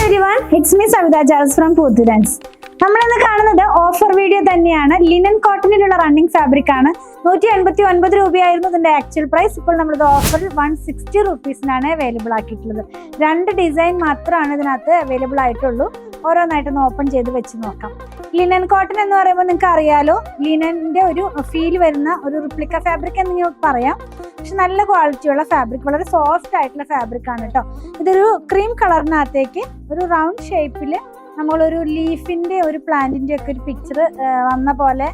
everyone, it's me Savita Charles from Poothurans. നമ്മളിന്ന് കാണുന്നത് offer video തന്നെയാണ്. ലിനൻ കോട്ടണിലുള്ള റണ്ണിങ് ഫാബ്രിക് ആണ്. 189 രൂപയായിരുന്നു ഇതിന്റെ ആക്ച്വൽ പ്രൈസ്. ഇപ്പോൾ നമ്മളിത് ഓഫറിൽ 160 റുപ്പീസിനാണ് അവൈലബിൾ ആക്കിയിട്ടുള്ളത്. 2 ഡിസൈൻ മാത്രമാണ് ഇതിനകത്ത് അവൈലബിൾ ആയിട്ടുള്ളൂ. ഓരോന്നായിട്ടൊന്ന് ഓപ്പൺ ചെയ്ത് വെച്ച് നോക്കാം. ലിനൻ കോട്ടൺ എന്ന് പറയുമ്പോൾ നിങ്ങൾക്ക് അറിയാലോ, ലിനന്റെ ഒരു ഫീൽ വരുന്ന ഒരു റിപ്ലിക്ക ഫാബ്രിക് എന്ന് ഞാൻ പറയാം. പക്ഷെ നല്ല ക്വാളിറ്റിയുള്ള ഫാബ്രിക്, വളരെ സോഫ്റ്റ് ആയിട്ടുള്ള ഫാബ്രിക് ആണ് കേട്ടോ. ഇതൊരു ക്രീം കളറിനകത്തേക്ക് ഒരു റൗണ്ട് ഷേപ്പിൽ നമ്മളൊരു ലീഫിന്റെ ഒരു പ്ലാന്റിന്റെ ഒക്കെ ഒരു പിക്ചർ വന്ന പോലെ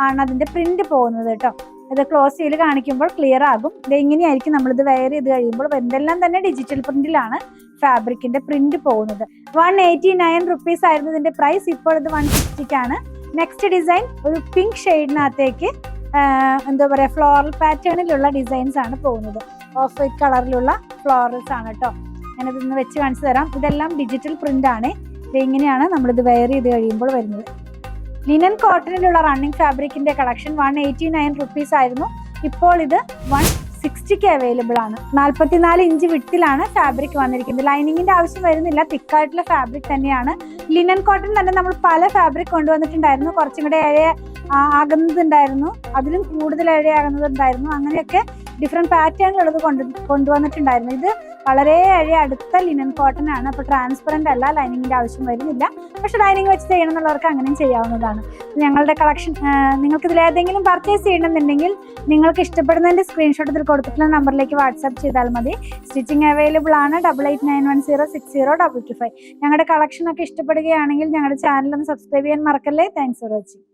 ആണ് അതിന്റെ പ്രിന്റ് പോകുന്നത് കേട്ടോ. ഇത് ക്ലോസ് ചെയ്ത് കാണിക്കുമ്പോൾ ക്ലിയർ ആകും. ഇത് എങ്ങനെയായിരിക്കും നമ്മളിത് വെയർ ചെയ്ത് കഴിയുമ്പോൾ. ഇതെല്ലാം തന്നെ ഡിജിറ്റൽ പ്രിന്റിലാണ് ഫാബ്രിക്കിന്റെ പ്രിന്റ് പോകുന്നത്. 189 റുപ്പീസ് ആയിരുന്നു ഇതിന്റെ പ്രൈസ്. ഇപ്പോൾ ഇത് 160ക്കാണ്. നെക്സ്റ്റ് ഡിസൈൻ ഒരു പിങ്ക് ഷെയ്ഡിനകത്തേക്ക് എന്താ പറയുക, ഫ്ലോറൽ പാറ്റേണിലുള്ള ഡിസൈൻസ് ആണ് പോകുന്നത്. ഓഫ് വൈറ്റ് കളറിലുള്ള ഫ്ലോറൽസ് ആണ് കേട്ടോ. ഞാനിതൊന്ന് വെച്ച് കാണിച്ചു തരാം. ഇതെല്ലാം ഡിജിറ്റൽ പ്രിന്റ് ആണ്. ഇങ്ങനെയാണ് നമ്മളിത് വെയർ ചെയ്ത് കഴിയുമ്പോൾ വരുന്നത്. ലിനൻ കോട്ടണിലുള്ള റണ്ണിങ് ഫാബ്രിക്കിന്റെ കളക്ഷൻ 189 റുപ്പീസ് ആയിരുന്നു. ഇപ്പോൾ ഇത് 160ക്ക് അവൈലബിൾ ആണ്. 44 ഇഞ്ച് വിട്ടിലാണ് ഫാബ്രിക് വന്നിരിക്കുന്നത്. ലൈനിങ്ങിന്റെ ആവശ്യം വരുന്നില്ല, തിക്കായിട്ടുള്ള ഫാബ്രിക് തന്നെയാണ്. ലിനൻ കോട്ടൺ തന്നെ നമ്മൾ പല ഫാബ്രിക് കൊണ്ടുവന്നിട്ടുണ്ടായിരുന്നു. കുറച്ചും കൂടെ ഇഴ ആകുന്നതുണ്ടായിരുന്നു, അതിലും കൂടുതൽ ഇഴയാകുന്നതുണ്ടായിരുന്നു. അങ്ങനെയൊക്കെ ഡിഫറെന്റ് പാറ്റേണിലുള്ളത് കൊണ്ടുവന്നിട്ടുണ്ടായിരുന്നു. ഇത് വളരെ അടുത്ത ലിനൻ കോട്ടൺ ആണ്. അപ്പോൾ ട്രാൻസ്പെറന്റ് അല്ല, ലൈനിങ്ങിന്റെ ആവശ്യം വരുന്നില്ല. പക്ഷെ ലൈനിങ് വെച്ച് ചെയ്യണം എന്നുള്ളവർക്ക് അങ്ങനെയും ചെയ്യാവുന്നതാണ്. ഞങ്ങളുടെ കളക്ഷൻ നിങ്ങൾക്ക് ഇതിൽ ഏതെങ്കിലും പർച്ചേസ് ചെയ്യണമെന്നുണ്ടെങ്കിൽ നിങ്ങൾക്ക് ഇഷ്ടപ്പെടുന്നതിന്റെ സ്ക്രീൻഷോട്ട് ഇതിൽ കൊടുത്തിട്ടുള്ള നമ്പറിലേക്ക് വാട്സാപ്പ് ചെയ്താൽ മതി. സ്റ്റിച്ചിങ് അവൈലബിൾ ആണ്. 8891060225. ഞങ്ങളുടെ കളക്ഷൻ ഒക്കെ ഇഷ്ടപ്പെടുകയാണെങ്കിൽ ഞങ്ങളുടെ ചാനൽ ഒന്ന് സബ്സ്ക്രൈബ് ചെയ്യാൻ മറക്കല്ലേ. Thanks for watching.